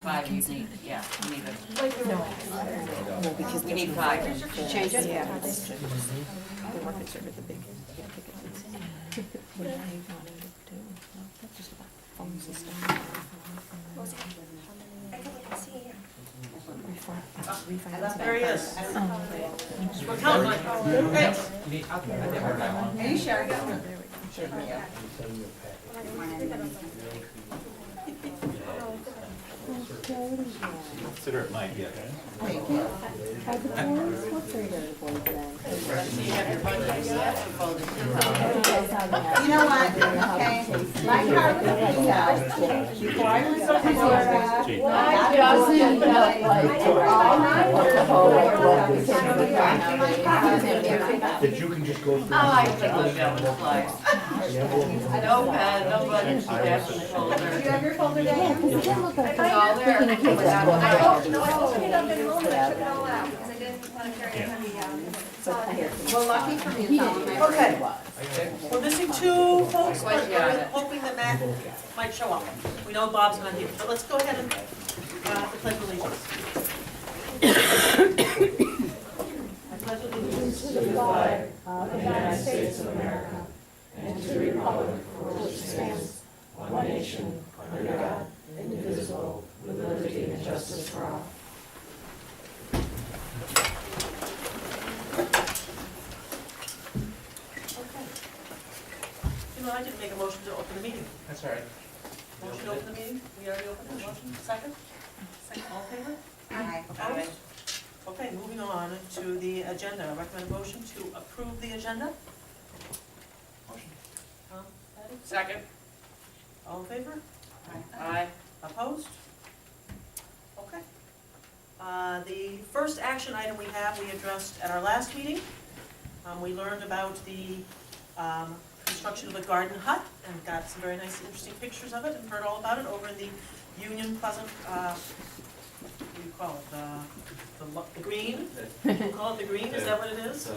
5 you need, yeah, you need it. Like the No, because We need 5. change it? Yeah. The markets are the big tickets. What are they wanting to do? Well, that's just about phone system. Refinance. There he is. Oh, We're counting. Okay. Are you sure? Consider it mine, yeah. Thank you. You know what? Okay. My car was before I was so That you can just go through. Oh, I think we'll be able to fly. No pen, no button, that's in the folder. Do you have your folder down? It's all there. No, I opened it up in a moment, I took it all out, because I didn't want to carry a heavy, Well, lucky for me, it's all in my. Okay. We're missing 2 folks, but we're hoping that Matt might show up. We know Bob's not here, but let's go ahead and pledge allegiance. I pledge allegiance to the flag of the United States of America, and to the republic for which it stands, one nation, under God, indivisible, with liberty and justice for all. Okay. You know, I didn't make a motion to open the meeting. That's all right. Motion to open the meeting? We already opened the motion. Second? Second, all in favor? Aye. Opposed? Okay, moving on to the agenda. Recommend a motion to approve the agenda. Motion. Patty? Second. All in favor? Aye. Opposed? Okay. The first action item we have, we addressed at our last meeting. We learned about the construction of a garden hut and got some very nice, interesting pictures of it and heard all about it over in the Union Pleasant, what do you call it, the green? You call it the green, is that what it is?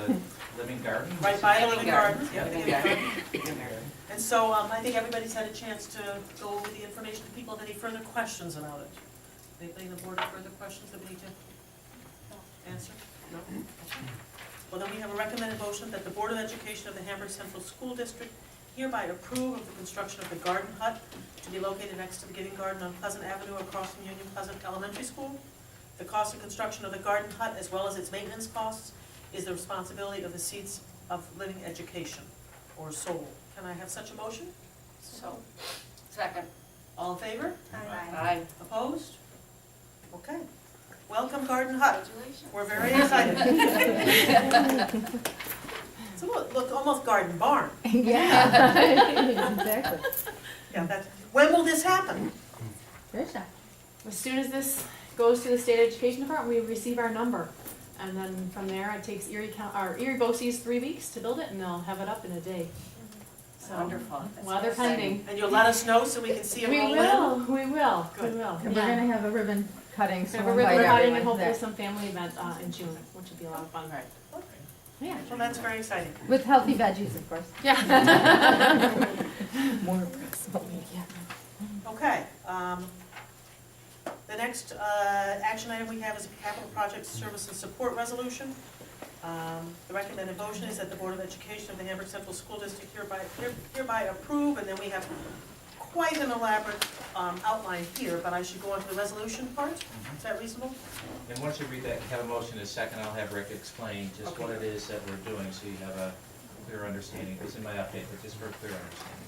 Living garden? Right by the Living living garden. garden. Yeah, the Living garden. And so I think everybody's had a chance to go over the information. Do people have any further questions about it? Anybody on the board have further questions that we need to answer? No? Okay. Well, then we have a recommended motion that the Board of Education of the Hamburg Central School District hereby approve of the construction of the garden hut to be located next to the Beginning Garden on Pleasant Avenue across from Union Pleasant Elementary School. The cost of construction of the garden hut, as well as its maintenance costs, is the responsibility of the Seeds of Living Education, or SOUL. Can I have such a motion? So. Second. All in favor? Aye. Opposed? Okay. Welcome, Garden Hut. Congratulations. We're very excited. It's a look almost garden barn. Yeah, exactly. Yeah, that's, when will this happen? As soon as this goes to the state education department, we receive our number. And then from there, it takes Erie BOCES 3 weeks to build it, and they'll have it up in a day. So, Wonderful. while they're pending. And you'll let us know so we can see it We roll in? will, we will, we Good. will. And we're gonna have a ribbon cutting, so Have a invite ribbon cutting and everyone hopefully there. some family event in June, which would be a lot of fun. Right. Yeah. Well, that's very exciting. With healthy veggies, of course. Yeah. More possible, yeah. Okay. The next action item we have is a capital project service and support resolution. The recommended motion is that the Board of Education of the Hamburg Central School District hereby approve, and then we have quite an elaborate outline here, but I should go on to the resolution part. Is that reasonable? And once you read that, have a motion in a second, I'll have Rick explain just Okay. what it is that we're doing, so you have a clear understanding. It's in my update, but just for a clear understanding.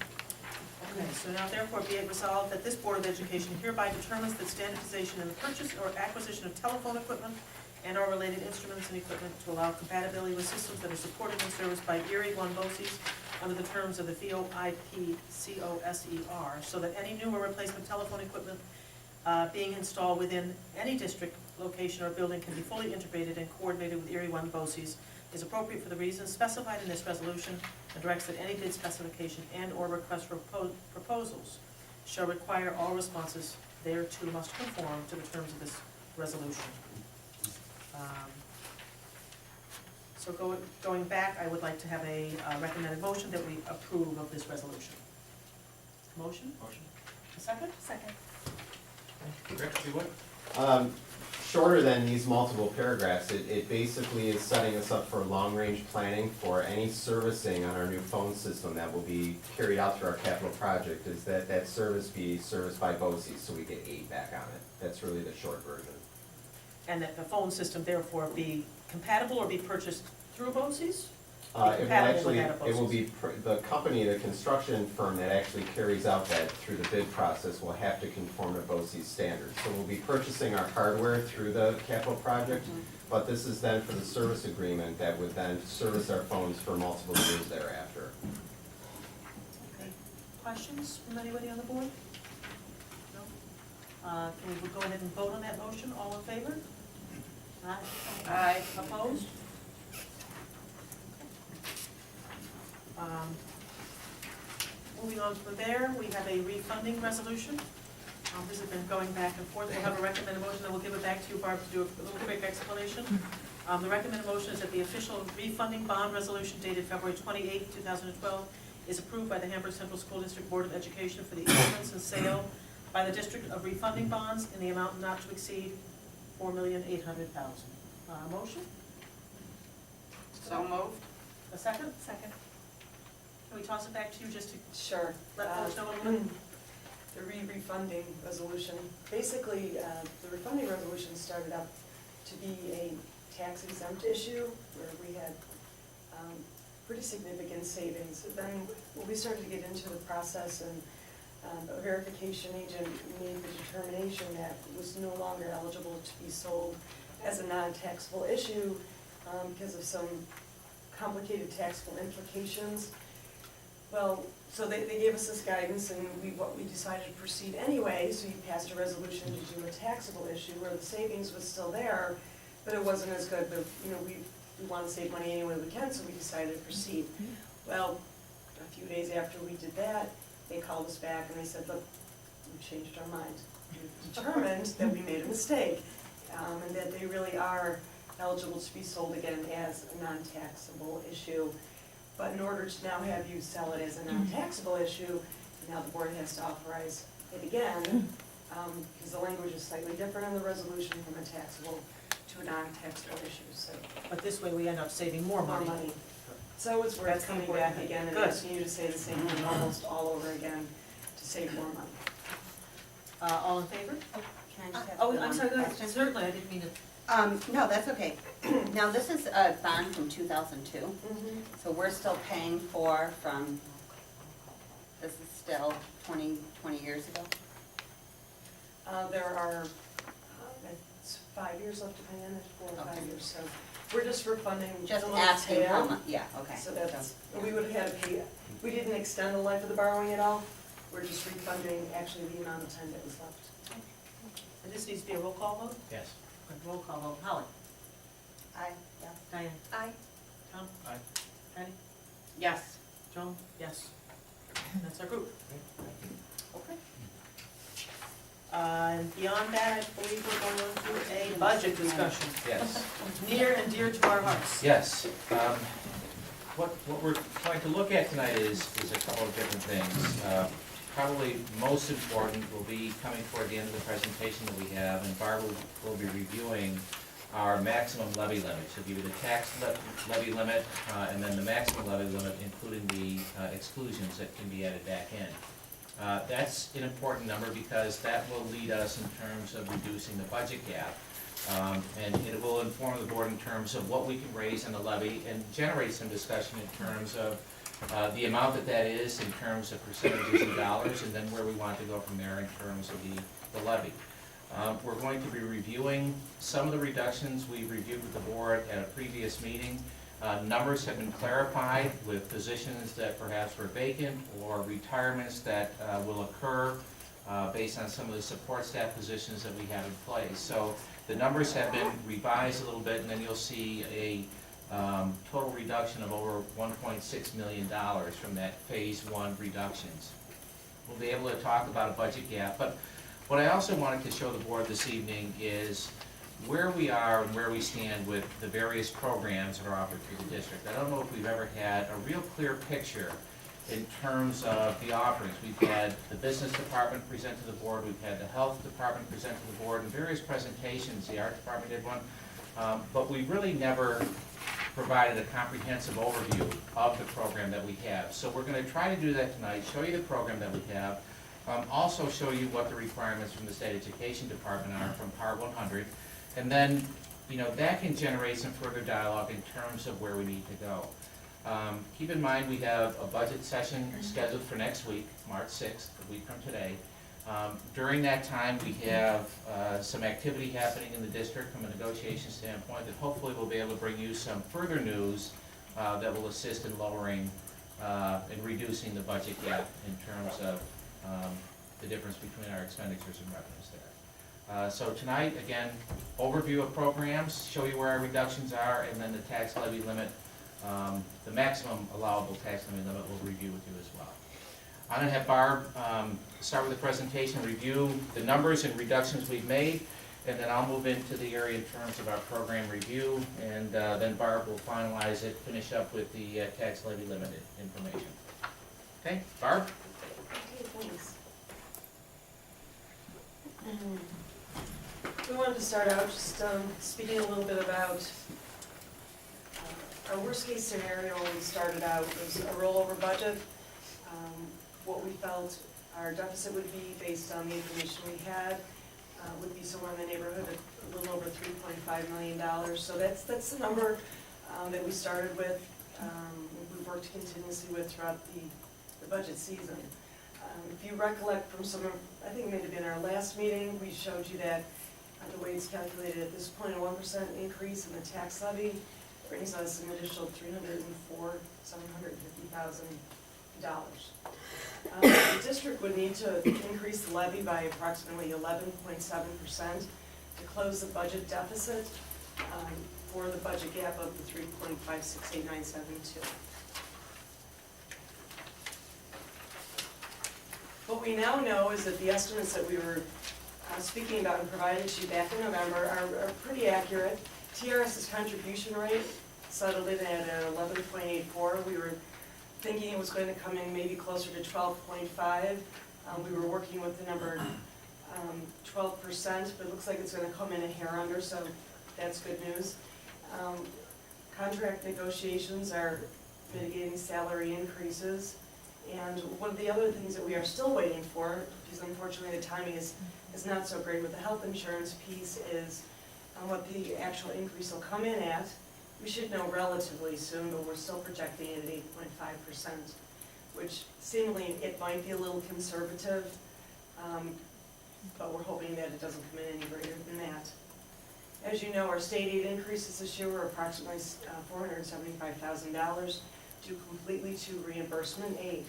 Okay, so now therefore be it resolved that this Board of Education hereby determines that standardization in the purchase or acquisition of telephone equipment and or related instruments and equipment to allow compatibility with systems that are supported and serviced by Erie BOCES under the terms of the VoIP COSER, so that any new or replacement telephone equipment being installed within any district location or building can be fully integrated and coordinated with Erie BOCES is appropriate for the reasons specified in this resolution, and directs that any bid specification and or request for proposals shall require all responses thereto must conform to the terms of this resolution. So going back, I would like to have a recommended motion that we approve of this resolution. Motion? Motion? A second? Second. Rick, if you would? Shorter than these multiple paragraphs, it basically is setting us up for long-range planning for any servicing on our new phone system that will be carried out through our capital project, is that service be serviced by BOCES, so we get 8 back on it. That's really the short version. And that the phone system therefore be compatible or be purchased through BOCES? It will Compatible actually, with that it will be, the company, the construction firm that actually carries out that through the bid process will have to conform to BOCES standards. So we'll be purchasing our hardware through the capital project, but this is then for the service agreement that would then service our phones for multiple years thereafter. Okay. Questions from anybody on the board? No? Can we go ahead and vote on that motion? All in favor? Aye. Aye. Opposed? Moving on from there, we have a refunding resolution. This has been going back and forth. We'll have a recommended motion, and we'll give it back to you, Barb, to do a little quick explanation. The recommended motion is that the official refunding bond resolution dated February 28, 2012 is approved by the Hamburg Central School District Board of Education for the issuance and sale by the district of refunding bonds in the amount not to exceed $4,800,000. Motion? So moved. A second? Second. Can we toss it back to you just to Sure. let folks know a little bit? The refunding resolution, basically, the refunding resolution started out to be a tax exempt issue where we had pretty significant savings. Then when we started to get into the process and a verification agent made the determination that it was no longer eligible to be sold as a non-taxable issue because of some complicated taxable implications. Well, so they gave us this guidance and we decided to proceed anyway, so you passed a resolution to do a taxable issue where the savings was still there, but it wasn't as good, but, you know, we want to save money any way we can, so we decided to proceed. Well, a few days after we did that, they called us back and they said, look, we changed our mind. We determined that we made a mistake, and that they really are eligible to be sold again as a non-taxable issue. But in order to now have you sell it as a non-taxable issue, now the board has to authorize it again, because the language is slightly different in the resolution from a taxable to a non-taxable issue, so. But this way we end up saving more money. So it's worth That's coming important. back again and Good. asking you to say the same thing almost all over again to save more money. All in favor? Can I just ask Oh, one I'm sorry, go ahead. question? Certainly, I didn't mean to. No, that's okay. Now, this is a bond from 2002, so we're still paying from, this is still 20 years ago? There are, it's 5 years left to pay in, it's 4 or 5 Okay. years, so we're just refunding Just the little asking how tail. much, yeah, okay. So that's, we would have had to pay, we didn't extend the life of the borrowing at all, we're just refunding actually the amount of time that was left. And this needs to be a roll call vote? Yes. A roll call vote. Holly? Aye, yeah. Diane? Aye. Tom? Aye. Patty? Yes. Joan? Yes. That's our group. Okay. And beyond that, I believe we're going through a budget discussion, Yes. near and dear to our hearts. Yes. What we're trying to look at tonight is a couple of different things. Probably most important will be coming toward the end of the presentation that we have, and Barbara will be reviewing our maximum levy limit. She'll give you the tax levy limit, and then the maximum levy limit, including the exclusions that can be added back in. That's an important number because that will lead us in terms of reducing the budget gap. And it will inform the board in terms of what we can raise in the levy and generate some discussion in terms of the amount that is in terms of percentages in dollars, and then where we want to go from there in terms of the levy. We're going to be reviewing some of the reductions we reviewed with the board at a previous meeting. Numbers have been clarified with positions that perhaps were vacant or retirements that will occur based on some of the support staff positions that we have in place. So the numbers have been revised a little bit, and then you'll see a total reduction of over $1.6 million from that phase 1 reductions. We'll be able to talk about a budget gap, but what I also wanted to show the board this evening is where we are and where we stand with the various programs that are offered through the district. I don't know if we've ever had a real clear picture in terms of the offerings. We've had the business department present to the board, we've had the health department present to the board, and various presentations, the art department did one, but we really never provided a comprehensive overview of the program that we have. So we're going to try to do that tonight, show you the program that we have, also show you what the requirements from the State Education Department are from Part 100, and then, you know, that can generate some further dialogue in terms of where we need to go. Keep in mind, we have a budget session scheduled for next week, March 6th, a week from today. During that time, we have some activity happening in the district from a negotiation standpoint that hopefully will be able to bring you some further news that will assist in lowering and reducing the budget gap in terms of the difference between our expenditures and revenues there. So tonight, again, overview of programs, show you where our reductions are, and then the tax levy limit, the maximum allowable tax levy limit we'll review with you as well. I'm going to have Barb start with the presentation, review the numbers and reductions we've made, and then I'll move into the area in terms of our program review, and then Barb will finalize it, finish up with the tax levy limited information. Okay, Barb? Okay, thanks. We wanted to start out just speaking a little bit about our worst case scenario when we started out was a rollover budget. What we felt our deficit would be based on the information we had would be somewhere in the neighborhood of a little over $3.5 million. So that's the number that we started with. We've worked continuously with throughout the budget season. If you recollect from some of, I think it may have been our last meeting, we showed you that the way it's calculated at this point, a 1% increase in the tax levy brings us an additional $304,750,000. The district would need to increase the levy by approximately 11.7% to close the budget deficit for the budget gap of the 3.568972. What we now know is that the estimates that we were speaking about and provided to you back in November are pretty accurate. TRS's contribution rate settled in at 11.84. We were thinking it was going to come in maybe closer to 12.5. We were working with the number 12%, but it looks like it's going to come in a hair under, so that's good news. Contract negotiations are mitigating salary increases. And one of the other things that we are still waiting for, because unfortunately the timing is not so great with the health insurance piece, is what the actual increase will come in at. We should know relatively soon, but we're still projecting it at 8.5%, which seemingly it might be a little conservative, but we're hoping that it doesn't come in any greater than that. As you know, our state aid increases this year were approximately $475,000 due completely to reimbursement aid.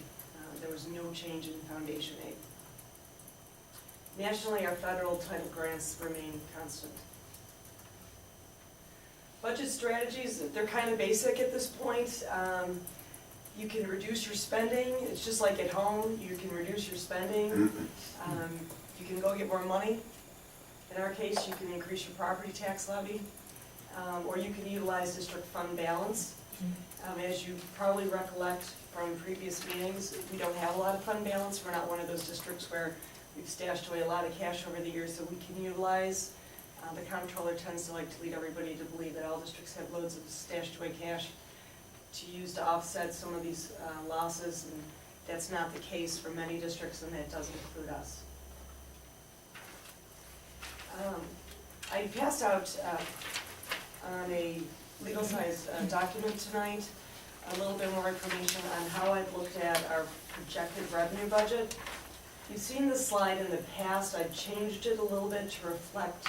There was no change in foundation aid. Nationally, our federal title grants remain constant. Budget strategies, they're kind of basic at this point. You can reduce your spending. It's just like at home. You can reduce your spending. You can go get more money. In our case, you can increase your property tax levy, or you can utilize district fund balance. As you probably recollect from previous meetings, we don't have a lot of fund balance. We're not one of those districts where we've stashed away a lot of cash over the years that we can utilize. The comptroller tends to like to lead everybody to believe that all districts have loads of stashed away cash to use to offset some of these losses, and that's not the case for many districts, and that does include us. I passed out on a legal size document tonight a little bit more information on how I've looked at our projected revenue budget. You've seen this slide in the past. I've changed it a little bit to reflect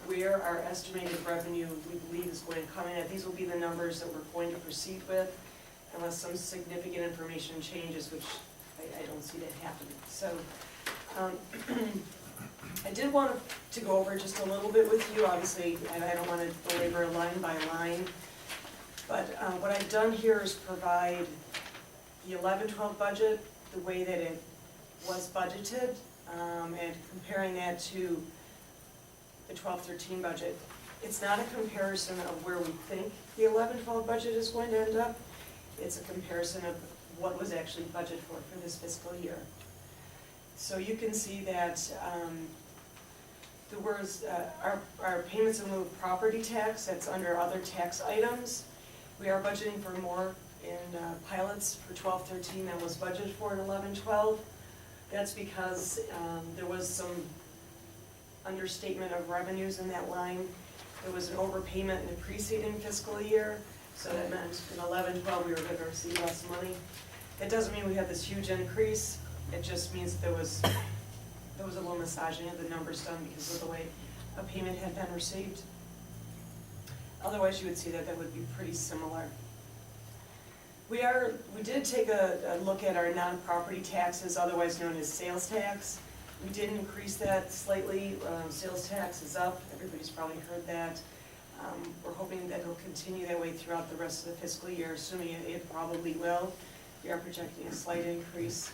where our estimated revenue we believe is going to come in at. These will be the numbers that we're going to proceed with unless some significant information changes, which I don't see that happening. So I did want to go over just a little bit with you. Obviously, I don't want to belabor line by line, but what I've done here is provide the 11-12 budget the way that it was budgeted, and comparing that to the 12-13 budget. It's not a comparison of where we think the 11-12 budget is going to end up. It's a comparison of what was actually budgeted for this fiscal year. So you can see that there was, our payments in lieu of property tax, that's under other tax items. We are budgeting for more in pilots for 12-13 that was budgeted for in 11-12. That's because there was some understatement of revenues in that line. There was an overpayment in the preceding fiscal year, so that meant in 11-12 we were going to receive less money. That doesn't mean we had this huge increase, it just means there was a little massaging of the numbers done because of the way a payment had been received. Otherwise, you would see that that would be pretty similar. We did take a look at our non-property taxes, otherwise known as sales tax. We did increase that slightly. Sales tax is up, everybody's probably heard that. We're hoping that it'll continue that way throughout the rest of the fiscal year, assuming it probably will. We are projecting a slight increase.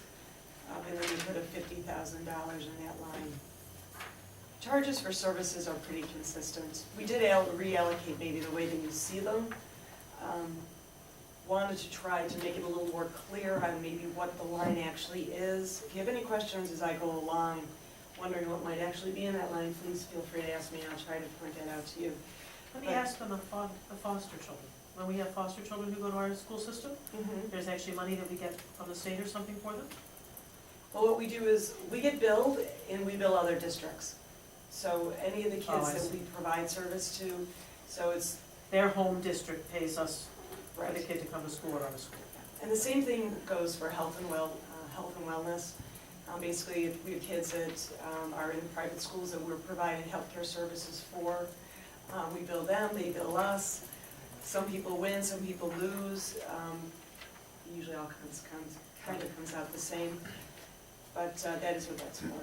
And then we put a $50,000 in that line. Charges for services are pretty consistent. We did reallocate maybe the way that you see them. Wanted to try to make it a little more clear on maybe what the line actually is. If you have any questions as I go along, wondering what might actually be in that line, please feel free to ask me and I'll try to point that out to you. Let me ask on the foster children. When we have foster children who go to our school system, there's actually money that we get from the state or something for them? Well, what we do is, we get billed and we bill other districts. So any of the Oh, kids I that see. we provide service to, so it's, Their home district pays us for the right. kid to come to school at our school. And the same thing goes for health and wellness. Basically, if we have kids that are in private schools that we're providing healthcare services for, we bill them, they bill us. Some people win, some people lose. Usually all kind of comes out the same. But that is what that's for.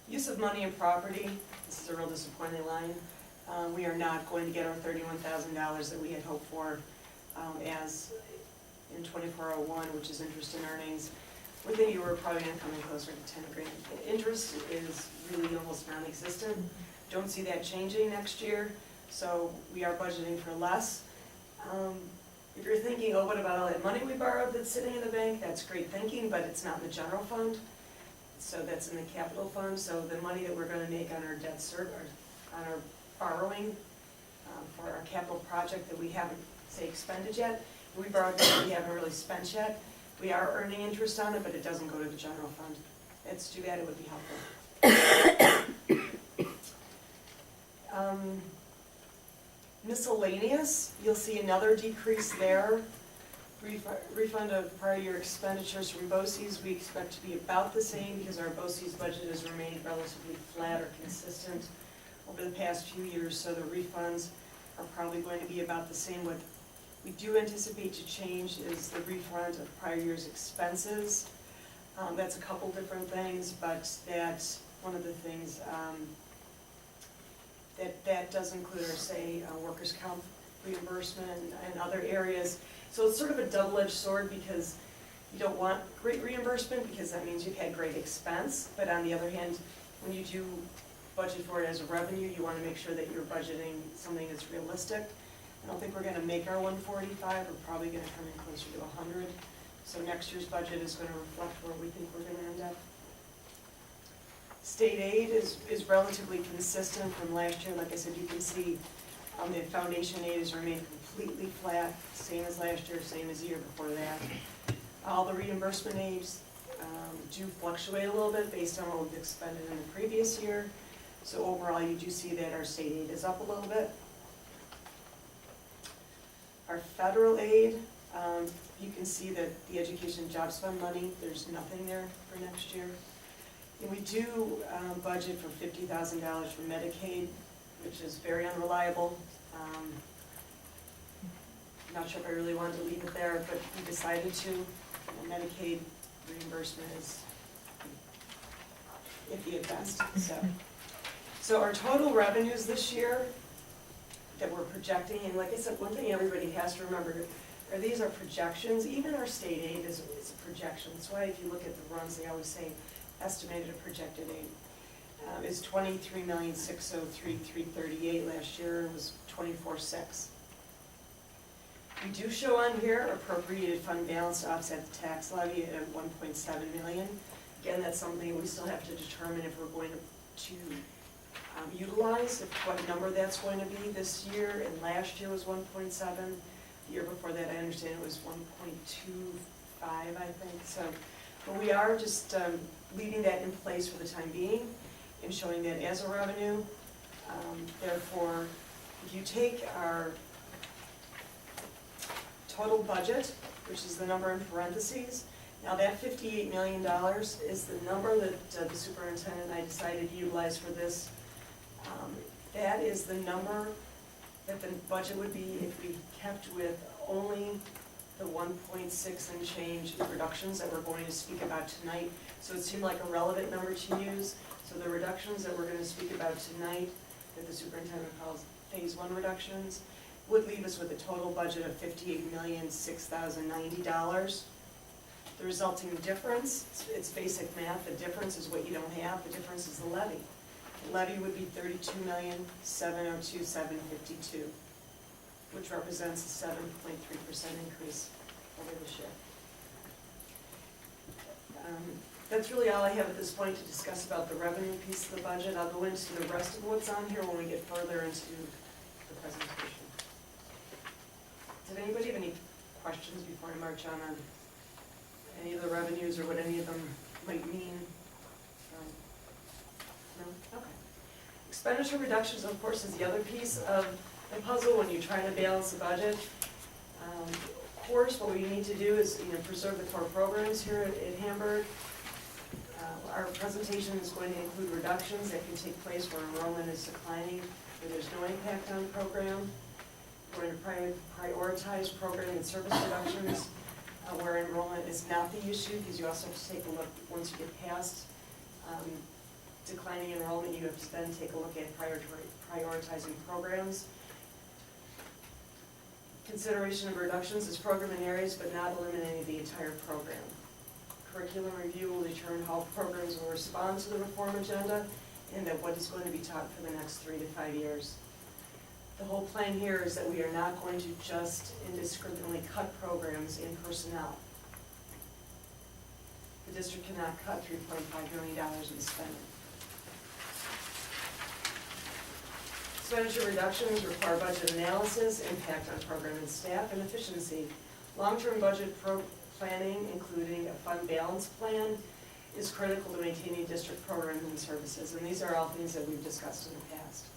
Use of money and property, this is a real disappointing line. We are not going to get our $31,000 that we had hoped for as in 2401, which is interest and earnings. We're thinking we're probably going to come in closer to 10 grand. Interest is really almost non-existent. Don't see that changing next year, so we are budgeting for less. If you're thinking, oh, what about all that money we borrowed that's sitting in the bank, that's great thinking, but it's not in the general fund. So that's in the capital fund, so the money that we're gonna make on our debt on our borrowing for our capital project that we haven't, say, expended yet, we borrowed money we haven't really spent yet. We are earning interest on it, but it doesn't go to the general fund. It's too bad, it would be helpful. Miscellaneous, you'll see another decrease there. Refund of prior year expenditures from BOCES, we expect to be about the same because our BOCES budget has remained relatively flat or consistent over the past few years, so the refunds are probably going to be about the same. What we do anticipate to change is the refund of prior year's expenses. That's a couple different things, but that's one of the things that does include our, say, workers' comp reimbursement and other areas. So it's sort of a double-edged sword because you don't want great reimbursement because that means you've had great expense. But on the other hand, when you do budget for it as a revenue, you want to make sure that you're budgeting something that's realistic. I don't think we're going to make our 145. We're probably going to come in closer to 100. So next year's budget is going to reflect where we think we're going to end up. State aid is relatively consistent from last year. Like I said, you can see the foundation aid has remained completely flat, same as last year, same as the year before that. All the reimbursement aids do fluctuate a little bit based on what we've expended in the previous year. So overall, you do see that our state aid is up a little bit. Our federal aid, you can see that the Education Jobs Fund money, there's nothing there for next year. And we do budget for $50,000 for Medicaid, which is very unreliable. Not sure if I really wanted to leave it there, but we decided to. Medicaid reimbursement is iffy at best. So our total revenues this year that we're projecting, and like I said, one thing everybody has to remember are these are projections. Even our state aid is a projection. That's why if you look at the runs, they always say estimated or projected aid. Is 23,603,338 last year. It was 24,600,000. We do show on here appropriated fund balance to offset the tax levy at 1.7 million. Again, that's something we still have to determine if we're going to utilize, what number that's going to be this year, and last year was 1.7. The year before that, I understand it was 1.25, I think, so. But we are just leaving that in place for the time being and showing that as a revenue. Therefore, if you take our total budget, which is the number in parentheses, now that $58 million is the number that the superintendent and I decided to utilize for this. That is the number that the budget would be if we kept with only the 1.6 and change reductions that we're going to speak about tonight. So it seemed like a relevant number to use. So the reductions that we're going to speak about tonight, that the superintendent calls phase 1 reductions, would leave us with a total budget of $58,006,090. The resulting difference, it's basic math, the difference is what you don't have, the difference is the levy. The levy would be $32,702,752, which represents a 7.3% increase over this year. That's really all I have at this point to discuss about the revenue piece of the budget. I'll go into the rest of what's on here when we get further into the presentation. Did anybody have any questions before I march on any of the revenues or what any of them might mean? No? Okay. Expenditure reductions, of course, is the other piece of the puzzle when you're trying to balance the budget. Of course, what we need to do is preserve the core programs here at Hamburg. Our presentation is going to include reductions that can take place where enrollment is declining, where there's no impact on the program. We're going to prioritize program and service reductions where enrollment is not the issue, because you also have to take a look, once you get past declining enrollment, you have to then take a look at prioritizing programs. Consideration of reductions is program in areas, but not eliminating the entire program. Curriculum review will determine how programs will respond to the reform agenda and that what is going to be taught for the next 3 to 5 years. The whole plan here is that we are not going to just indiscriminately cut programs in personnel. The district cannot cut $3.5 million in spending. Expenditure reductions require budget analysis, impact on program and staff, and efficiency. Long-term budget planning, including a fund balance plan, is critical to maintaining district programs and services, and these are all things that we've discussed in the past.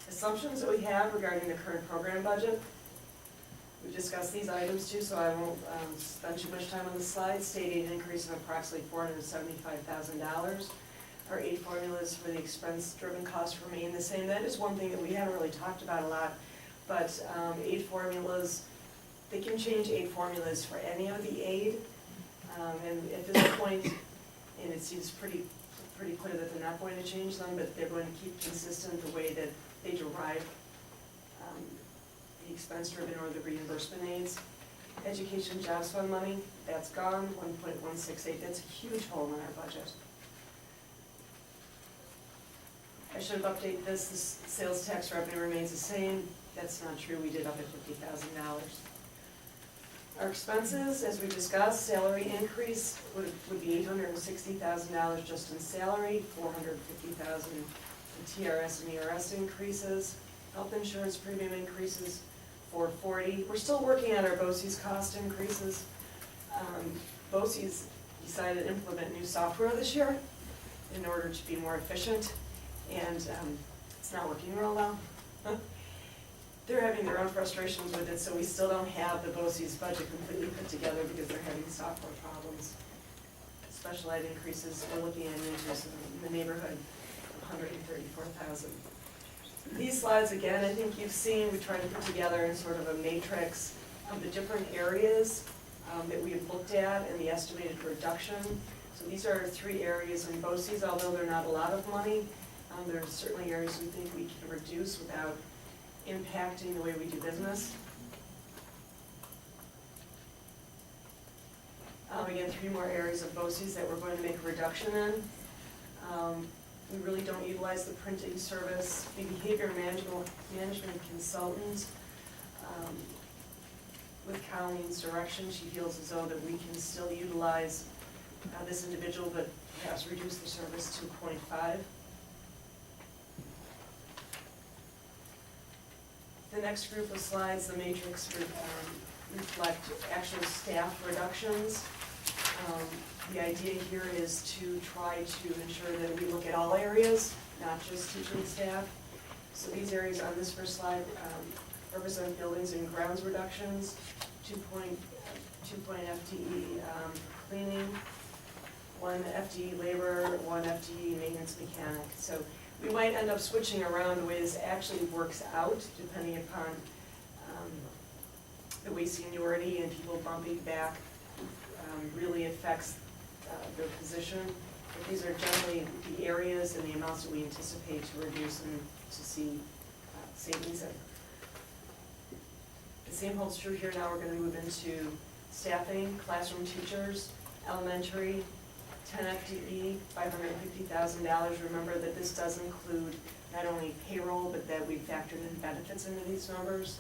Assumptions that we have regarding the current program budget. We've discussed these items too, so I won't spend too much time on the slide. State aid increase of approximately $475,000. Our aid formulas for the expense-driven costs remain the same. That is one thing that we haven't really talked about a lot, but aid formulas, they can change aid formulas for any of the aid. And at this point, and it seems pretty clear that they're not going to change them, but they're going to keep consistent the way that they derive the expense-driven or the reimbursement aids. Education jobs fund money, that's gone, 1.168, that's a huge hole in our budget. I should have updated this, the sales tax revenue remains the same. That's not true, we did up at $50,000. Our expenses, as we discussed, salary increase would be $860,000 just in salary, $450,000 in TRS and ERS increases, health insurance premium increases, $440,000. We're still working on our BOCES cost increases. BOCES decided to implement new software this year in order to be more efficient, and it's not working real well. They're having their own frustrations with it, so we still don't have the BOCES budget completely put together because they're having software problems. Special ed increases, we're looking at an increase in the neighborhood of $134,000. These slides, again, I think you've seen, we tried to put together in sort of a matrix of the different areas that we have looked at and the estimated reduction. So these are 3 areas in BOCES, although they're not a lot of money. There are certainly areas we think we can reduce without impacting the way we do business. Again, 3 more areas of BOCES that we're going to make a reduction in. We really don't utilize the printing service. The behavior management consultant, with Colleen's direction, she feels as though that we can still utilize this individual, but perhaps reduce the service to 0.5. The next group of slides, the matrix, reflect actual staff reductions. The idea here is to try to ensure that we look at all areas, not just teaching staff. So these areas on this first slide represent buildings and grounds reductions, 2 FTE cleaning, 1 FTE labor, 1 FTE maintenance mechanic. So we might end up switching around the way this actually works out, depending upon the way seniority and people bumping back really affects their position. But these are generally the areas and the amounts that we anticipate to reduce and to see savings in. The same holds true here. Now we're going to move into staffing, classroom teachers, elementary, 10 FTE, $550,000. Remember that this does include not only payroll, but that we factored in benefits into these numbers.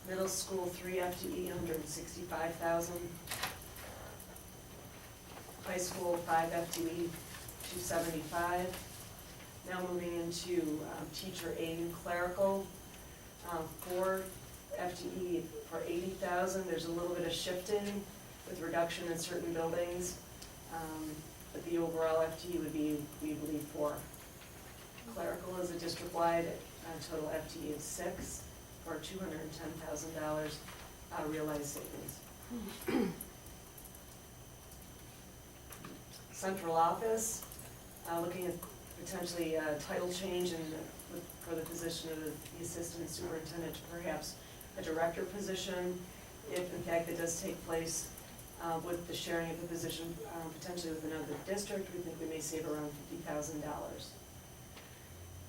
Middle school, 3 FTE, $165,000. High school, 5 FTE, $275,000. Now moving into teacher aide and clerical, 4 FTE for $80,000. There's a little bit of shifting with reduction in certain buildings, but the overall FTE would be, we believe, 4. Clerical is a district-wide total FTE of 6 for $210,000 realized savings. Central office, looking at potentially a title change for the position of the assistant superintendent to perhaps a director position. If in fact it does take place with the sharing of the position potentially with another district, we think we may save around $50,000.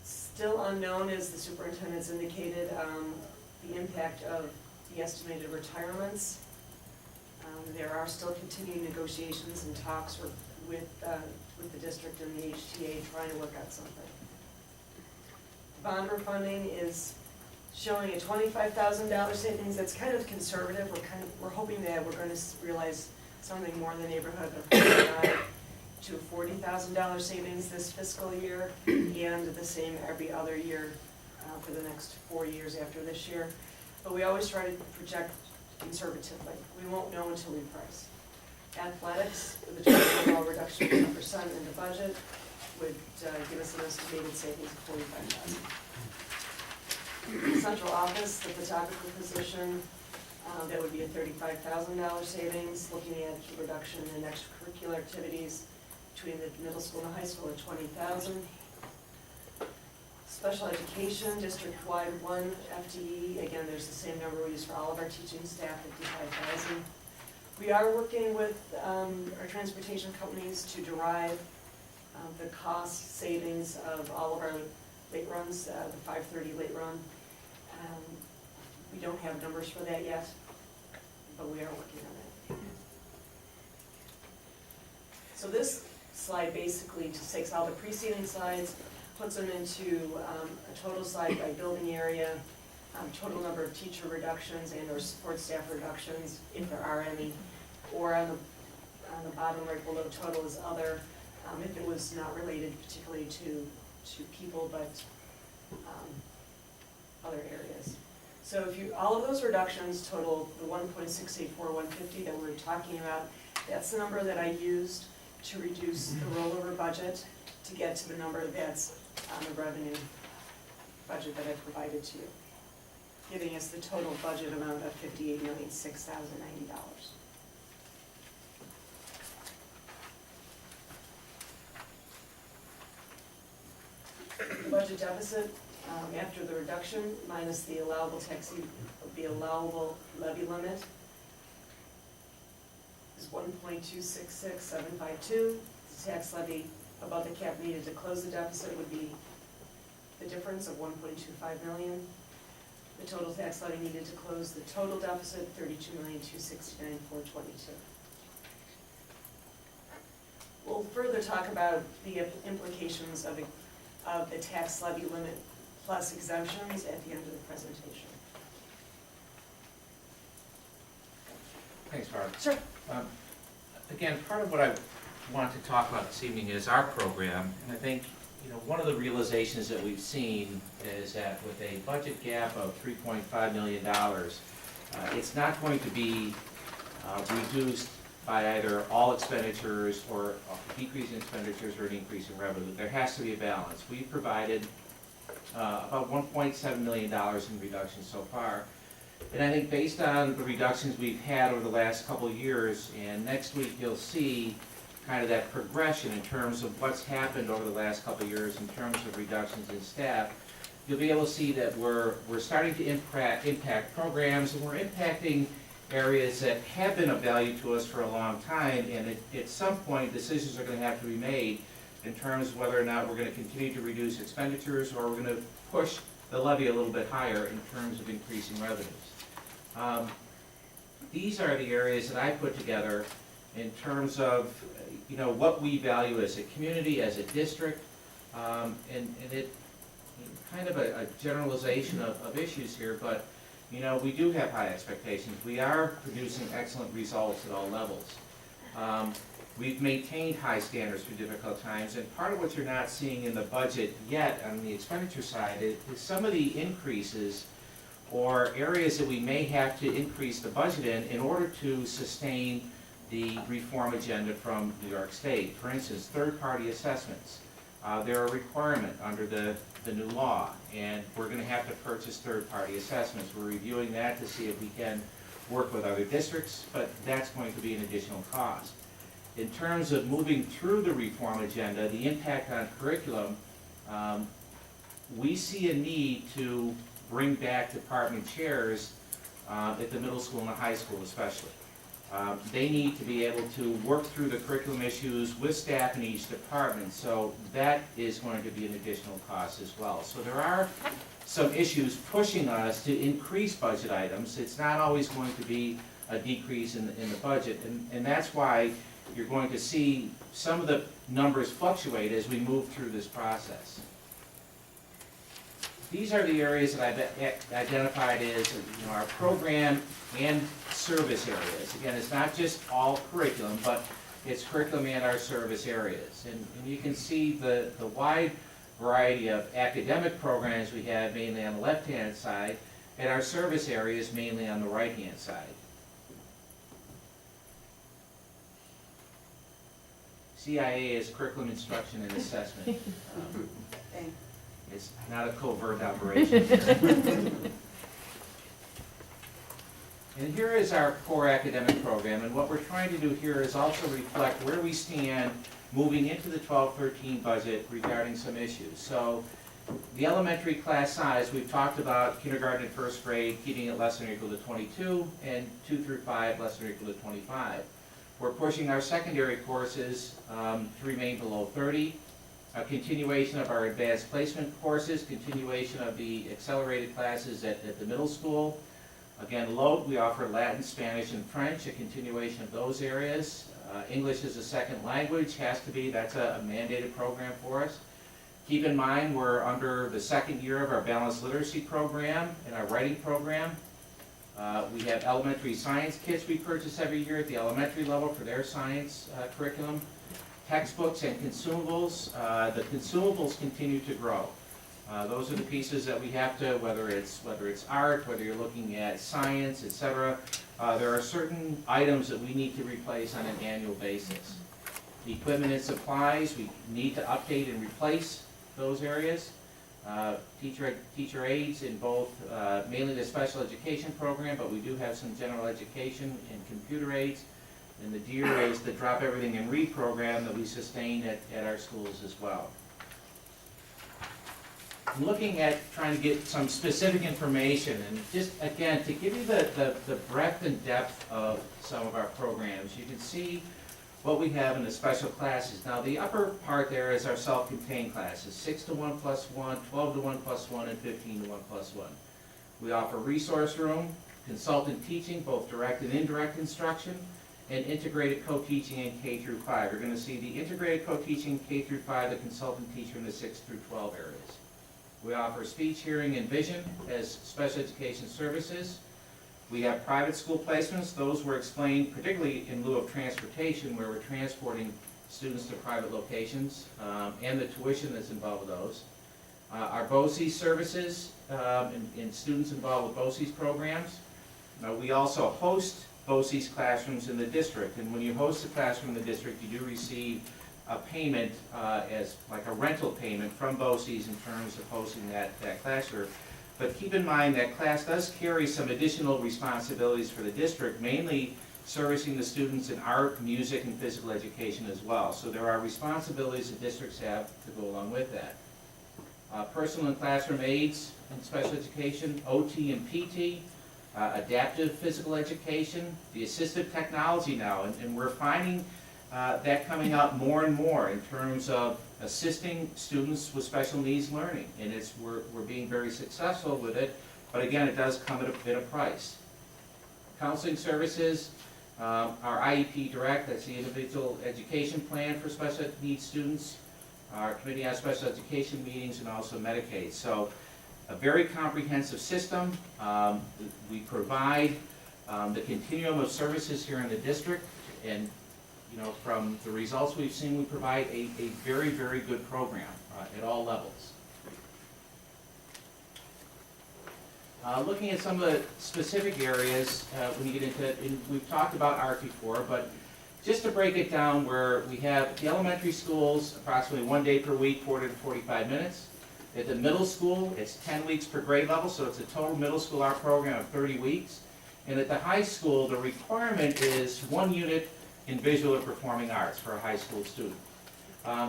Still unknown, as the superintendent's indicated, the impact of the estimated retirements. There are still continuing negotiations and talks with the district and the HTA trying to work out something. Bond refunding is showing a $25,000 savings. That's kind of conservative. We're hoping that we're going to realize something more in the neighborhood of $39,000 to $40,000 savings this fiscal year, and the same every other year for the next 4 years after this year. But we always try to project conservatively. We won't know until we price. Athletics, with a total overall reduction of 10% in the budget, would give us an estimated savings of $45,000. Central office, the photographer position, that would be a $35,000 savings. Looking at reduction in extracurricular activities between the middle school and high school at $20,000. Special education, district-wide 1 FTE. Again, there's the same number we use for all of our teaching staff, 55,000. We are working with our transportation companies to derive the cost savings of all of our late runs, the 5:30 late run. We don't have numbers for that yet, but we are working on it. So this slide basically just takes all the preceding slides, puts them into a total slide by building area, total number of teacher reductions and or support staff reductions, if there are any, or on the bottom right below, total is other, if it was not related particularly to people, but other areas. So if you, all of those reductions total the 1.684,150 that we're talking about, that's the number that I used to reduce the rollover budget to get to the number that's on the revenue budget that I provided to you, giving us the total budget amount of $58,006,090. The budget deficit, after the reduction minus the allowable levy limit, is 1.266752. The tax levy above the cap needed to close the deficit would be the difference of 1.25 million. The total tax levy needed to close the total deficit, 32,269,422. We'll further talk about the implications of of the tax levy limit plus exemptions at the end of the presentation. Thanks, Barb. Sure. Again, part of what I want to talk about this evening is our program, and I think, one of the realizations that we've seen is that with a budget gap of $3.5 million, it's not going to be reduced by either all expenditures or a decrease in expenditures or an increase in revenue. There has to be a balance. We've provided about $1.7 million in reductions so far. And I think based on the reductions we've had over the last couple of years, and next week you'll see kind of that progression in terms of what's happened over the last couple of years in terms of reductions in staff, you'll be able to see that we're starting to impact programs, and we're impacting areas that have been of value to us for a long time, and at some point decisions are going to have to be made in terms of whether or not we're going to continue to reduce expenditures or we're going to push the levy a little bit higher in terms of increasing revenues. These are the areas that I put together in terms of what we value as a community, as a district, and it kind of a generalization of issues here, but we do have high expectations. We are producing excellent results at all levels. We've maintained high standards through difficult times, and part of what you're not seeing in the budget yet on the expenditure side is some of the increases or areas that we may have to increase the budget in order to sustain the reform agenda from New York State. For instance, third-party assessments. They're a requirement under the new law, and we're going to have to purchase third-party assessments. We're reviewing that to see if we can work with other districts, but that's going to be an additional cost. In terms of moving through the reform agenda, the impact on curriculum, we see a need to bring back department chairs at the middle school and the high school especially. They need to be able to work through the curriculum issues with staff in each department, so that is going to be an additional cost as well. So there are some issues pushing us to increase budget items. It's not always going to be a decrease in the budget, and that's why you're going to see some of the numbers fluctuate as we move through this process. These are the areas that I've identified as our program and service areas. Again, it's not just all curriculum, but it's curriculum and our service areas. And you can see the wide variety of academic programs we have mainly on the left-hand side, and our service areas mainly on the right-hand side. CIA is curriculum instruction and assessment. It's not a covert operation. And here is our core academic program, and what we're trying to do here is also reflect where we stand moving into the 12-13 budget regarding some issues. So the elementary class size, we've talked about kindergarten and first grade keeping it less than or equal to 22, and 2 through 5 less than or equal to 25. We're pushing our secondary courses to remain below 30. A continuation of our advanced placement courses, continuation of the accelerated classes at the middle school. Again, LOAD, we offer Latin, Spanish, and French, a continuation of those areas. English as a second language has to be, that's a mandated program for us. Keep in mind, we're under the second year of our balanced literacy program and our writing program. We have elementary science kits we purchase every year at the elementary level for their science curriculum. Textbooks and consumables, the consumables continue to grow. Those are the pieces that we have to, whether it's art, whether you're looking at science, etc. There are certain items that we need to replace on an annual basis. The equipment and supplies, we need to update and replace those areas. Teacher aides in both, mainly the special education program, but we do have some general education and computer aids. And the DEAR is the Drop Everything and Read program that we sustain at our schools as well. I'm looking at trying to get some specific information, and just again to give you the breadth and depth of some of our programs. You can see what we have in the special classes. Now the upper part there is our self-contained classes, 6 to 1 plus 1, 12 to 1 plus 1, and 15 to 1 plus 1. We offer resource room, consultant teaching, both direct and indirect instruction, and integrated co-teaching in K through 5. You're going to see the integrated co-teaching K through 5, the consultant teacher in the 6 through 12 areas. We offer speech, hearing, and vision as special education services. We have private school placements. Those were explained particularly in lieu of transportation, where we're transporting students to private locations, and the tuition that's involved with those. Our BOCES services, and students involved with BOCES programs. We also host BOCES classrooms in the district, and when you host a classroom in the district, you do receive a payment as like a rental payment from BOCES in terms of hosting that classroom. But keep in mind that class does carry some additional responsibilities for the district, mainly servicing the students in art, music, and physical education as well. So there are responsibilities that districts have to go along with that. Personal and classroom aids in special education, OT and PT, adaptive physical education, the assistive technology now, and we're finding that coming out more and more in terms of assisting students with special needs learning, and we're being very successful with it, but again, it does come at a bit of price. Counseling services, our IEP Direct, that's the individual education plan for special needs students, our Committee on Special Education meetings, and also Medicaid. So a very comprehensive system. We provide the continuum of services here in the district, and from the results we've seen, we provide a very, very good program at all levels. Looking at some of the specific areas when you get into it, and we've talked about art before, but just to break it down, where we have the elementary schools, approximately 1 day per week, 40 to 45 minutes. At the middle school, it's 10 weeks per grade level, so it's a total middle school art program of 30 weeks. And at the high school, the requirement is 1 unit in visual or performing arts for a high school student.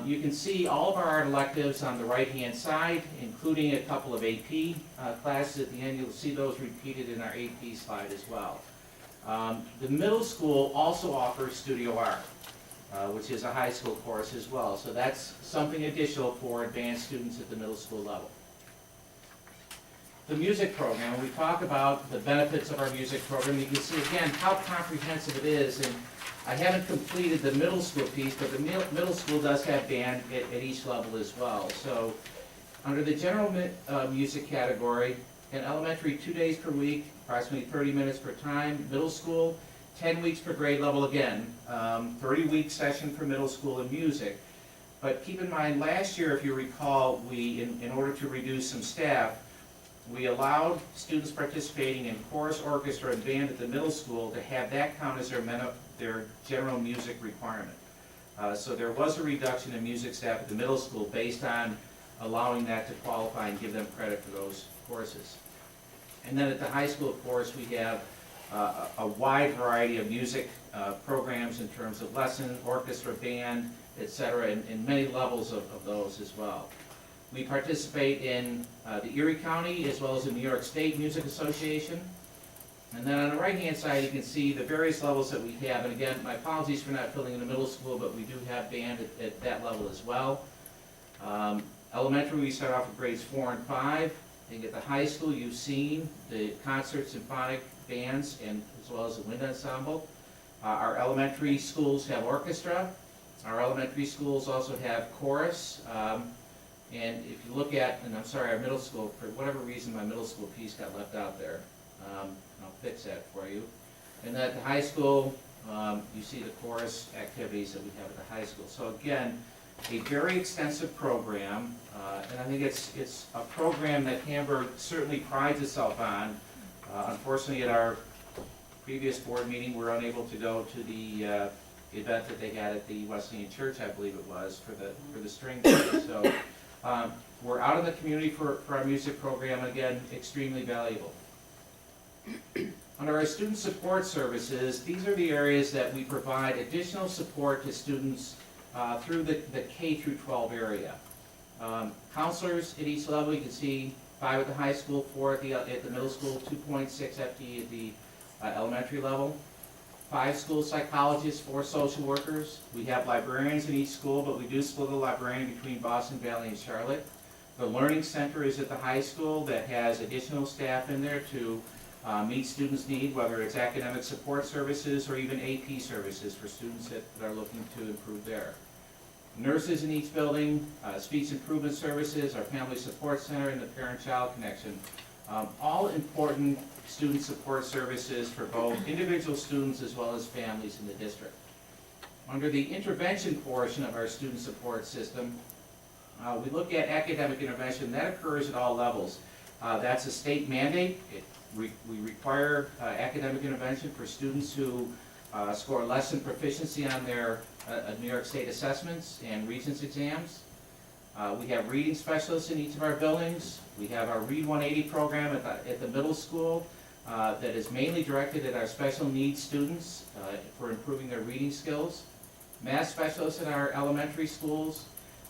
You can see all of our art electives on the right-hand side, including a couple of AP classes at the end. You'll see those repeated in our AP slide as well. The middle school also offers studio art, which is a high school course as well. So that's something additional for advanced students at the middle school level. The music program, when we talk about the benefits of our music program, you can see again how comprehensive it is. And I haven't completed the middle school piece, but the middle school does have band at each level as well. So under the general music category, in elementary, 2 days per week, approximately 30 minutes per time. Middle school, 10 weeks per grade level again, 30-week session for middle school in music. But keep in mind, last year, if you recall, we, in order to reduce some staff, we allowed students participating in chorus, orchestra, and band at the middle school to have that count as their general music requirement. So there was a reduction in music staff at the middle school based on allowing that to qualify and give them credit for those courses. And then at the high school, of course, we have a wide variety of music programs in terms of lesson, orchestra, band, etc., and many levels of those as well. We participate in the Erie County as well as the New York State Music Association. And then on the right-hand side, you can see the various levels that we have. And again, my apologies for not filling in the middle school, but we do have band at that level as well. Elementary, we start off with grades 4 and 5. I think at the high school, you've seen the concert symphonic bands and as well as the wind ensemble. Our elementary schools have orchestra. Our elementary schools also have chorus. And if you look at, and I'm sorry, our middle school, for whatever reason, my middle school piece got left out there. I'll fix that for you. And then at the high school, you see the chorus activities that we have at the high school. So again, a very extensive program, and I think it's a program that Hamburg certainly prides itself on. Unfortunately, at our previous board meeting, we were unable to go to the event that they had at the Wesleyan Church, I believe it was, for the string quartet. So we're out in the community for our music program, again, extremely valuable. Under our student support services, these are the areas that we provide additional support to students through the K through 12 area. Counselors at each level, you can see 5 at the high school, 4 at the middle school, 2.6 FTE at the elementary level. 5 school psychologists, 4 social workers. We have librarians in each school, but we do split the librarian between Boston Valley and Charlotte. The Learning Center is at the high school that has additional staff in there to meet students' need, whether it's academic support services or even AP services for students that are looking to improve there. Nurses in each building, speech improvement services, our family support center, and the parent-child connection. All important student support services for both individual students as well as families in the district. Under the intervention portion of our student support system, we look at academic intervention. That occurs at all levels. That's a state mandate. We require academic intervention for students who score less than proficiency on their New York State assessments and Regents exams. We have reading specialists in each of our buildings. We have our Read 180 program at the middle school that is mainly directed at our special needs students for improving their reading skills. Math specialists in our elementary schools.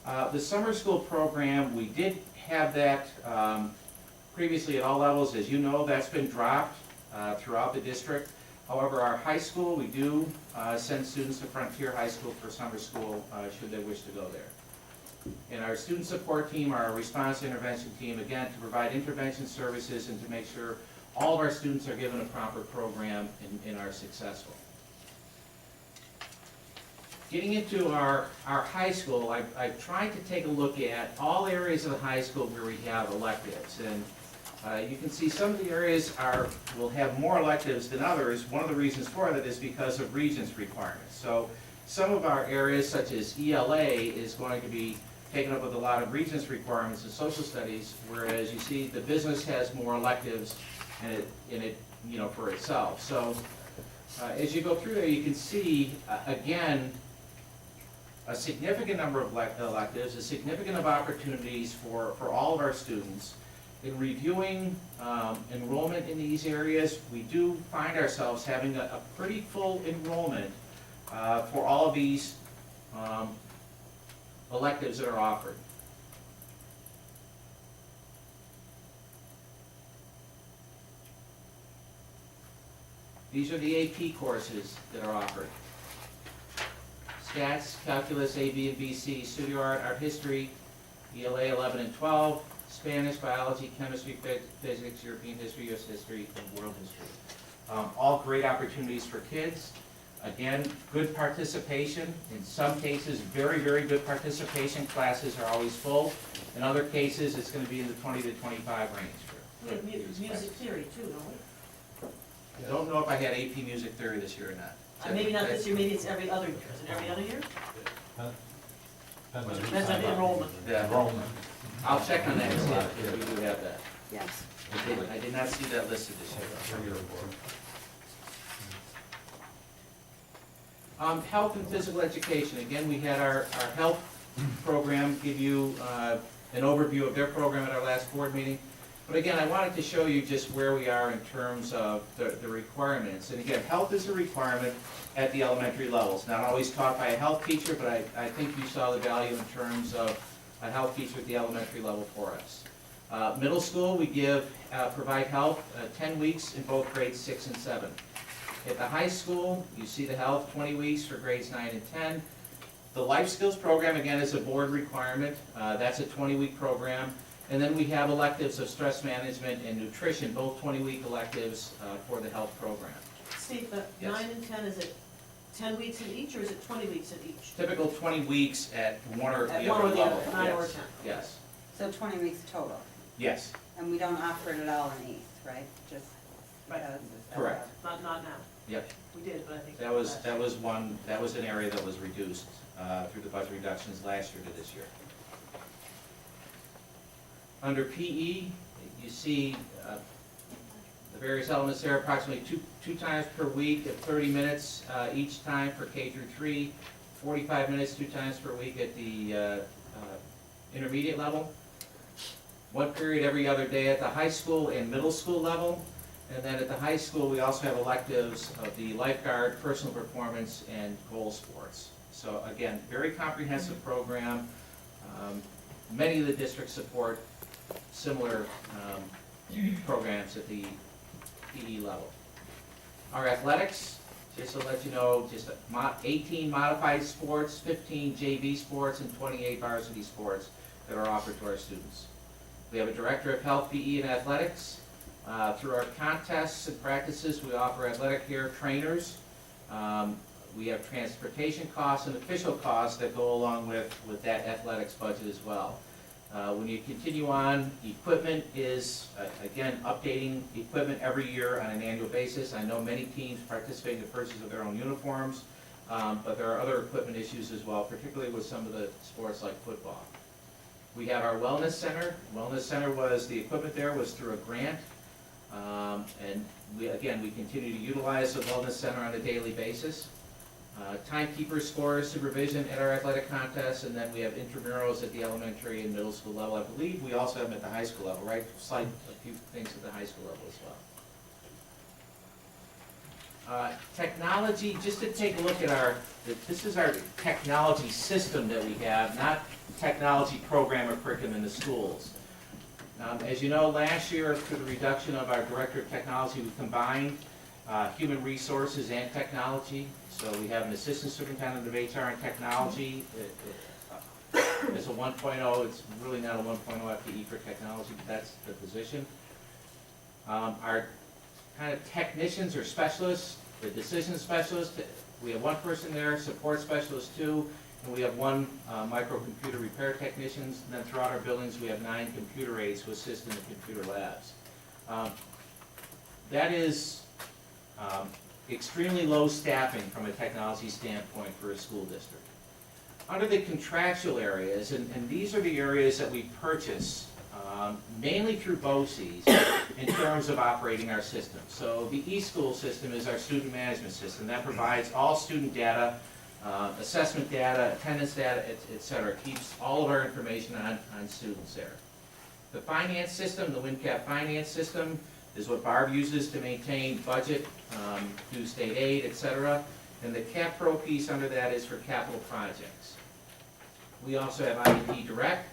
The summer school program, we did have that previously at all levels. As you know, that's been dropped throughout the district. However, our high school, we do send students to Frontier High School for summer school should they wish to go there. And our student support team, our response intervention team, again, to provide intervention services and to make sure all of our students are given a proper program and are successful. Getting into our high school, I've tried to take a look at all areas of the high school where we have electives. And you can see some of the areas will have more electives than others. One of the reasons for that is because of Regents requirements. So some of our areas, such as ELA, is going to be taken up with a lot of Regents requirements in social studies, whereas you see the business has more electives in it for itself. So as you go through there, you can see, again, a significant number of electives, a significant number of opportunities for all of our students. In reviewing enrollment in these areas, we do find ourselves having a pretty full enrollment for all of these electives that are offered. These are the AP courses that are offered. Stats, Calculus, A, B, and BC, Studio Art, Art History, ELA 11 and 12, Spanish, Biology, Chemistry, Physics, European History, US History, and World History. All great opportunities for kids. Again, good participation. In some cases, very, very good participation. Classes are always full. In other cases, it's going to be in the 20 to 25 range. We have music theory too, don't we? I don't know if I had AP Music Theory this year or not. Maybe not this year, maybe it's every other year. Is it every other year? Depends on the enrollment. Yeah. I'll check on that and see if we do have that. Yes. I did not see that listed this year. Health and physical education. Again, we had our health program give you an overview of their program at our last board meeting. But again, I wanted to show you just where we are in terms of the requirements. And again, health is a requirement at the elementary levels. Not always taught by a health teacher, but I think you saw the value in terms of a health teacher at the elementary level for us. Middle school, we provide health 10 weeks in both grades 6 and 7. At the high school, you see the health 20 weeks for grades 9 and 10. The life skills program, again, is a board requirement. That's a 20-week program. And then we have electives of stress management and nutrition, both 20-week electives for the health program. Steve, the Yes. 9 and 10, is it 10 weeks in each, or is it 20 weeks in each? Typical 20 weeks at one or At the one other or the level. other, 9 or Yes. 10. Yes, So 20 weeks total, yes, and we don't offer it at all in eighth, right? Just Right. because. Correct. Not now. yep. We did, but I think. That was an area that was reduced through the budget reductions last year to this year. Under PE, you see the various elements there, approximately two times per week at 30 minutes each time for K through 3, 45 minutes 2 times per week at the intermediate level, 1 period every other day at the high school and middle school level, and then at the high school we also have electives of the lifeguard, personal performance, and goal sports. So again, very comprehensive program. Many of the districts support similar programs at the PE level. Our athletics, just to let you know, just 18 modified sports, 15 JV sports, and 28 varsity sports that are offered to our students. We have a director of health, PE, and athletics. Through our contests and practices, we offer athletic care trainers. We have transportation costs and official costs that go along with that athletics budget as well. When you continue on, equipment is, again, updating equipment every year on an annual basis. I know many teams participate in the purchase of their own uniforms, but there are other equipment issues as well, particularly with some of the sports like football. We have our wellness center. Wellness center the equipment there was through a grant. And we continue to utilize the wellness center on a daily basis. Timekeeper scores supervision at our athletic contests, and then we have intramurals at the elementary and middle school level. I believe we also have them at the high school level, right? A few things at the high school level as well. Technology, just to take a look at this is our technology system that we have, not technology program or curriculum in the schools. As you know, last year, through the reduction of our director of technology, we combined human resources and technology. So we have an assistant superintendent of HR and technology. It's a 1.0. It's really not a 1.0 FTE for technology, but that's the position. Our kind of technicians or specialists, the decision specialists, we have one person there, support specialists 2, and we have 1 microcomputer repair technicians. And then throughout our buildings, we have 9 computer aides who assist in the computer labs. That is extremely low staffing from a technology standpoint for a school district. Under the contractual areas, and these are the areas that we purchase mainly through BOCES in terms of operating our system. So the eSchool system is our student management system. That provides all student data, assessment data, attendance data, et cetera. It keeps all of our information on students there. The finance system, the WinCap finance system, is what Barb uses to maintain budget, do state aid, et cetera. And the CapPro piece under that is for capital projects. We also have IEP Direct.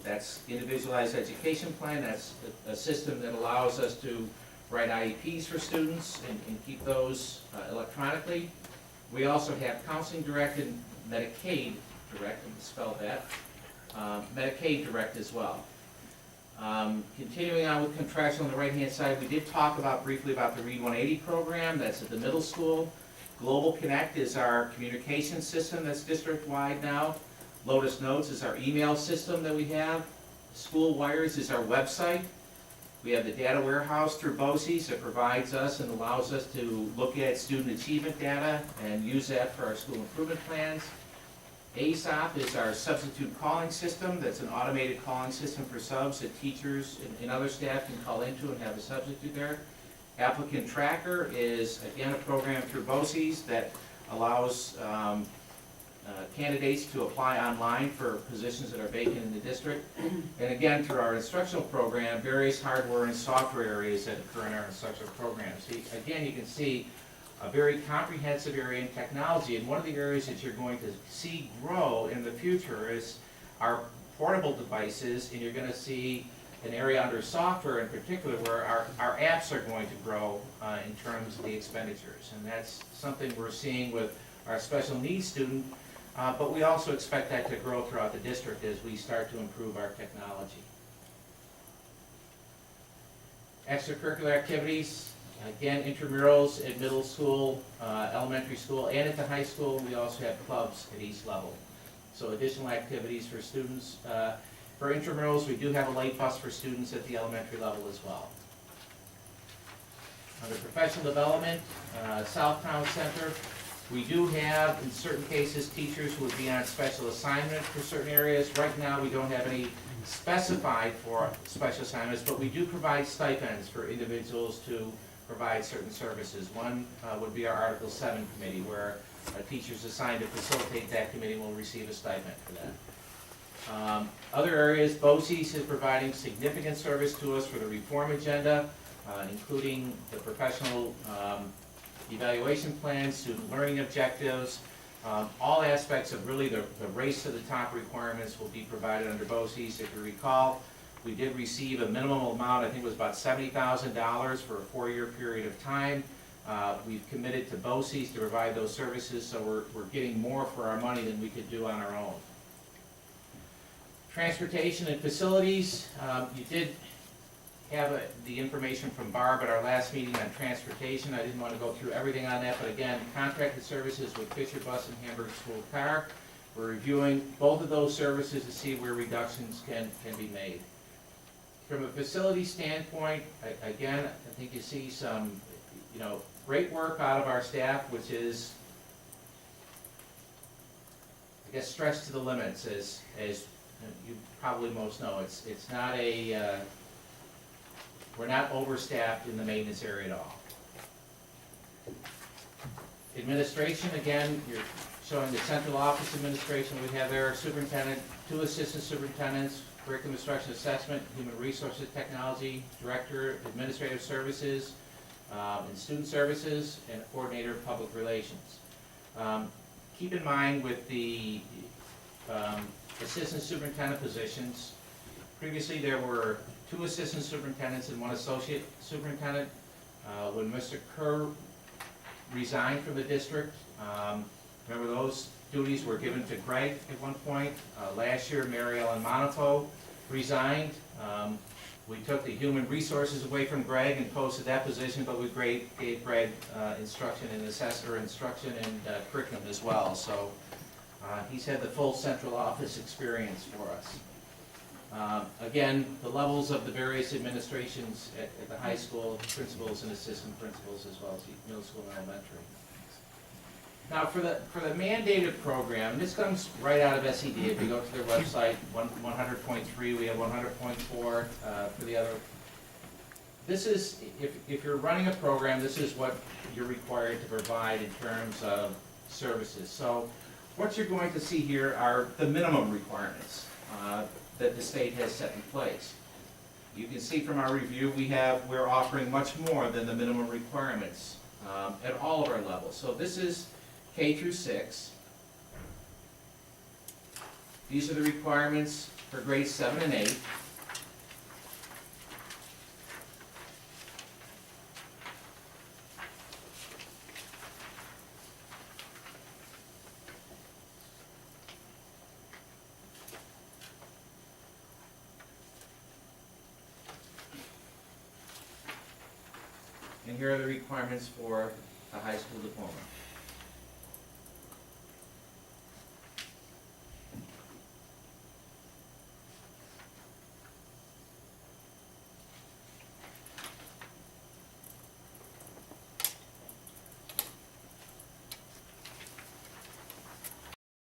That's Individualized Education Plan. That's a system that allows us to write IEPs for students and keep those electronically. We also have Counseling Direct and Medicaid Direct, and spell that. Medicaid Direct as well. Continuing on with contractual on the right-hand side, we did talk briefly about the Read 180 program. That's at the middle school. Global Connect is our communication system that's district-wide now. Lotus Notes is our email system that we have. School Wires is our website. We have the data warehouse through BOCES that provides us and allows us to look at student achievement data and use that for our school improvement plans. ASOP is our substitute calling system. That's an automated calling system for subs that teachers and other staff can call into and have a substitute there. Applicant Tracker is, again, a program through BOCES that allows candidates to apply online for positions that are vacant in the district. And again, through our instructional program, various hardware and software areas that occur in our instructional program. So again, you can see a very comprehensive area in technology, and one of the areas that you're going to see grow in the future is our portable devices, and you're going to see an area under software in particular where our apps are going to grow in terms of the expenditures. And that's something we're seeing with our special needs student, but we also expect that to grow throughout the district as we start to improve our technology. Extracurricular activities, again, intramurals at middle school, elementary school, and at the high school. We also have clubs at each level. So additional activities for students. For intramurals, we do have a late bus for students at the elementary level as well. Under professional development, Southtown Center, we do have, in certain cases, teachers who would be on special assignment for certain areas. Right now, we don't have any specified for special assignments, but we do provide stipends for individuals to provide certain services. One would be our Article 7 committee, where teachers assigned to facilitate that committee will receive a stipend for that. Other areas, BOCES is providing significant service to us for the reform agenda, including the professional evaluation plans, student learning objectives, all aspects of really the race to the top requirements will be provided under BOCES. If you recall, we did receive a minimum amount, I think it was about $70,000 for a 4-year period of time. We've committed to BOCES to provide those services, so we're getting more for our money than we could do on our own. Transportation and facilities, you did have the information from Barb at our last meeting on transportation. I didn't want to go through everything on that, but again, contracted services with Fisher Bus and Hamburg School Car. We're reviewing both of those services to see where reductions can be made. From a facility standpoint, again, I think you see some, great work out of our staff, which is, I guess, stretched to the limits, as you probably most know. It's not we're not overstaffed in the maintenance area at all. Administration, again, you're showing the central office administration. We have there superintendent, 2 assistant superintendents, curriculum instruction assessment, human resources technology, director, administrative services, and student services, and coordinator of public relations. Keep in mind with the assistant superintendent positions, previously there were 2 assistant superintendents and 1 associate superintendent. When Mr. Kerr resigned from the district, remember those duties were given to Greg at one point. Last year, Mary Ellen Monifo resigned. We took the human resources away from Greg and posted that position, but we gave Greg instruction and instruction and curriculum as well. So he's had the full central office experience for us. Again, the levels of the various administrations at the high school, principals and assistant principals, as well as the middle school and elementary. Now, for the mandated program, this comes right out of SED. If you go to their website, 100.3, we have 100.4 for the other. This is, if you're running a program, this is what you're required to provide in terms of services. So what you're going to see here are the minimum requirements that the state has set in place. You can see from our review, we're offering much more than the minimum requirements at all of our levels. So this is K through 6. These are the requirements for grades 7 and 8. And here are the requirements for the high school diploma.